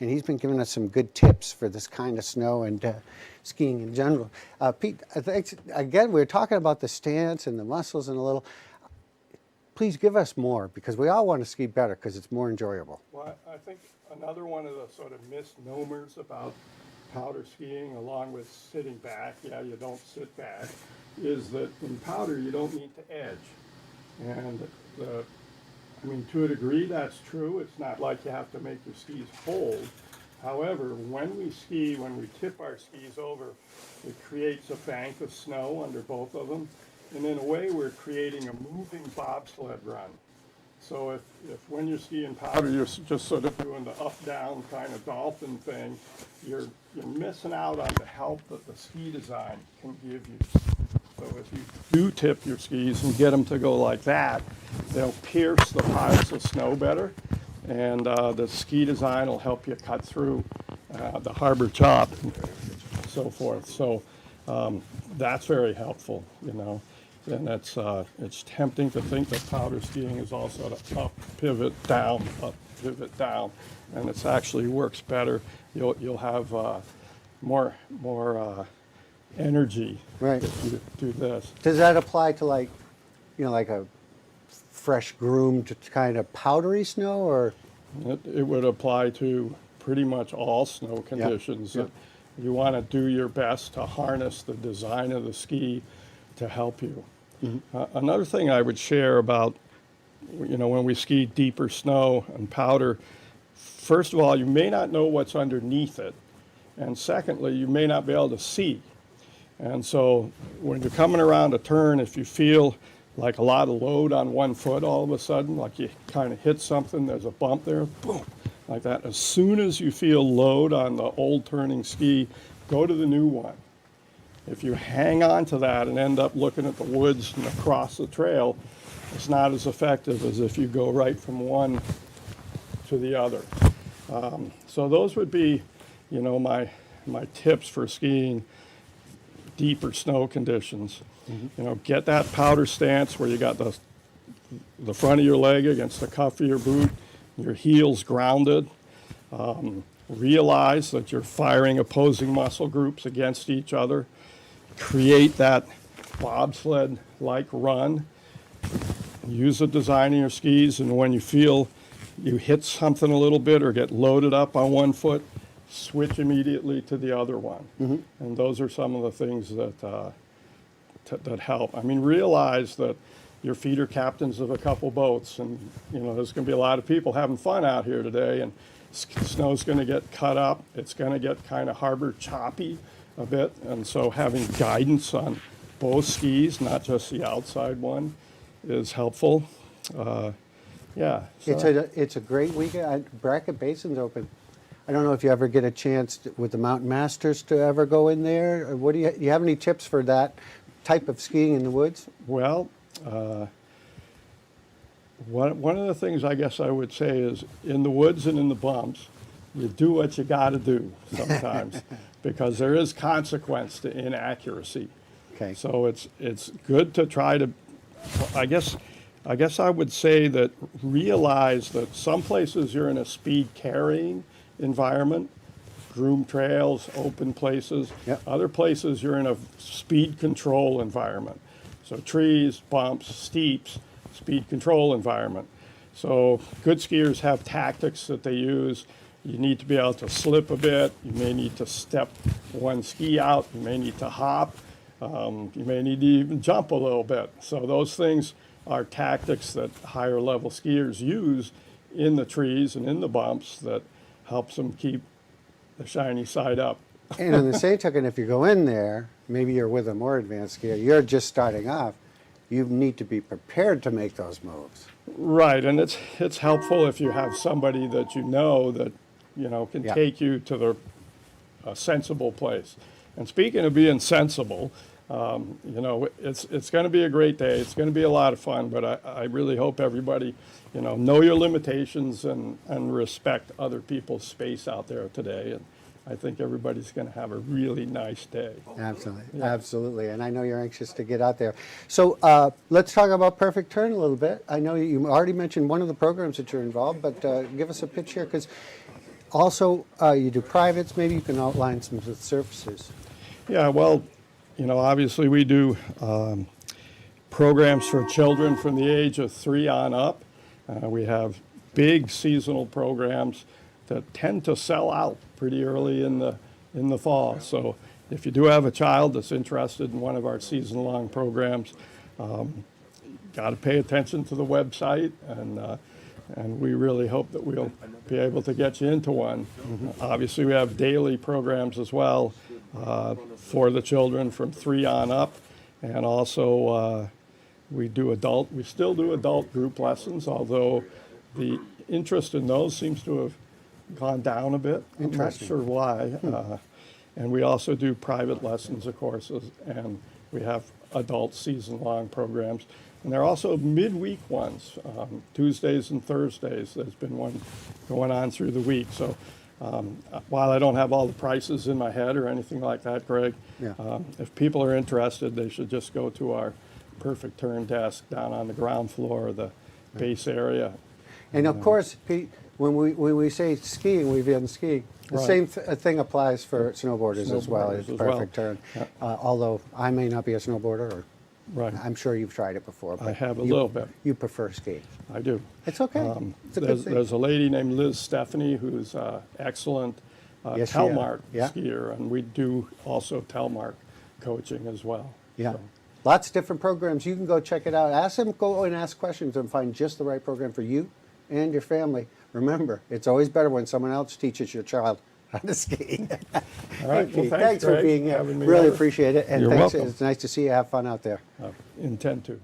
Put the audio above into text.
and he's been giving us some good tips for this kind of snow and skiing in general. Pete, I think, again, we were talking about the stance and the muscles and a little. Please give us more, because we all want to ski better because it's more enjoyable. Well, I think another one of the sort of misnomers about powder skiing, along with sitting back, yeah, you don't sit back, is that in powder you don't need to edge. And I mean, to a degree that's true. It's not like you have to make your skis hold. However, when we ski, when we tip our skis over, it creates a bank of snow under both of them. And in a way, we're creating a moving bobsled run. So if when you're skiing powder, you're just sort of doing the up-down kind of dolphin thing, you're missing out on the help that the ski design can give you. So if you do tip your skis and get them to go like that, they'll pierce the piles of snow better, and the ski design will help you cut through the harbor chop and so forth. So that's very helpful, you know. And it's tempting to think that powder skiing is also the up, pivot, down, and it actually works better. You'll have more energy if you do this. Does that apply to, like, you know, like a fresh groomed kind of powdery snow, or? It would apply to pretty much all snow conditions. Yep. You want to do your best to harness the design of the ski to help you. Mm-hmm. Another thing I would share about, you know, when we ski deeper snow and powder, first of all, you may not know what's underneath it, and secondly, you may not be able to see. And so when you're coming around a turn, if you feel like a lot of load on one foot all of a sudden, like you kind of hit something, there's a bump there, boom, like that. As soon as you feel load on the old turning ski, go to the new one. If you hang on to that and end up looking at the woods and across the trail, it's not as effective as if you go right from one to the other. So those would be, you know, my tips for skiing deeper snow conditions. Mm-hmm. You know, get that powder stance where you got the front of your leg against the cuff of your boot, your heels grounded. Realize that you're firing opposing muscle groups against each other. Create that bobsled-like run. Use the design of your skis, and when you feel you hit something a little bit or get loaded up on one foot, switch immediately to the other one. Mm-hmm. And those are some of the things that that help. I mean, realize that your feet are captains of a couple boats, and you know there's going to be a lot of people having fun out here today, and snow's going to get cut up. It's going to get kind of harbor choppy a bit, and so having guidance on both skis, not just the outside one, is helpful. Yeah. So. It's a great weekend. Bracket Basin's open. I don't know if you ever get a chance with the Mountain Masters to ever go in there. Or what do you have any tips for that type of skiing in the woods? Well, one of the things I guess I would say is in the woods and in the bumps, you do what you got to do sometimes because there is consequence to inaccuracy. Okay. So it's good to try to, I guess I would say that realize that some places you're in a speed carrying environment, groomed trails, open places. Yep. Other places you're in a speed control environment. So trees, bumps, steeps, speed control environment. So good skiers have tactics that they use. You need to be able to slip a bit. You may need to step one ski out. You may need to hop. You may need to even jump a little bit. So those things are tactics that higher level skiers use in the trees and in the bumps that helps them keep the shiny side up. And on the same token, if you go in there, maybe you're with a more advanced skier, you're just starting off, you need to be prepared to make those moves. Right, and it's helpful if you have somebody that you know that can take you to the sensible place. And speaking of being sensible, it's going to be a great day. It's going to be a lot of fun, but I really hope everybody, know your limitations and respect other people's space out there today. And I think everybody's going to have a really nice day. Absolutely, absolutely. And I know you're anxious to get out there. So let's talk about Perfect Turn a little bit. I know you already mentioned one of the programs that you're involved, but give us a pitch here, because Also, you do privates. Maybe you can outline some of the services. Yeah, well, obviously we do programs for children from the age of 3 on up. We have big seasonal programs that tend to sell out pretty early in the fall. So if you do have a child that's interested in one of our season-long programs, got to pay attention to the website, and we really hope that we'll be able to get you into one. Obviously, we have daily programs as well for the children from 3 on up, and also we still do adult group lessons, although the interest in those seems to have gone down a bit. I'm not Interesting. sure why. And we also do private lessons, of course, and we have adult season-long programs. And there are also midweek ones, Tuesdays and Thursdays. There's been one going on through the week. So while I don't have all the prices in my head or anything like that, Greg, Yeah. if people are interested, they should just go to our Perfect Turn desk down on the ground floor of the base area. And of course, Pete, when we say skiing, we've been skiing. The Right. same thing applies for snowboarders as well. Snowboarders It's as Perfect well. Turn. Although I may not be a snowboarder, or Right. I'm sure you've tried it before. But have a you- little bit. You prefer skiing. I do. It's okay. It's a good thing. There's a lady named Liz Stephanie who's excellent Yes, she is. telemark Yeah. skier, and we do also telemark coaching as well. Yeah. So, Lots of different programs. You can go check it out. Ask them, go and ask questions and find just the right program for you and your family. Remember, it's always better when someone else teaches your child how to ski. All right. Hey, Well, Pete, thanks, for Greg, being here. having me Really over. appreciate it. And You're thanks. welcome. It's nice to see you. Have fun out there. Intend to.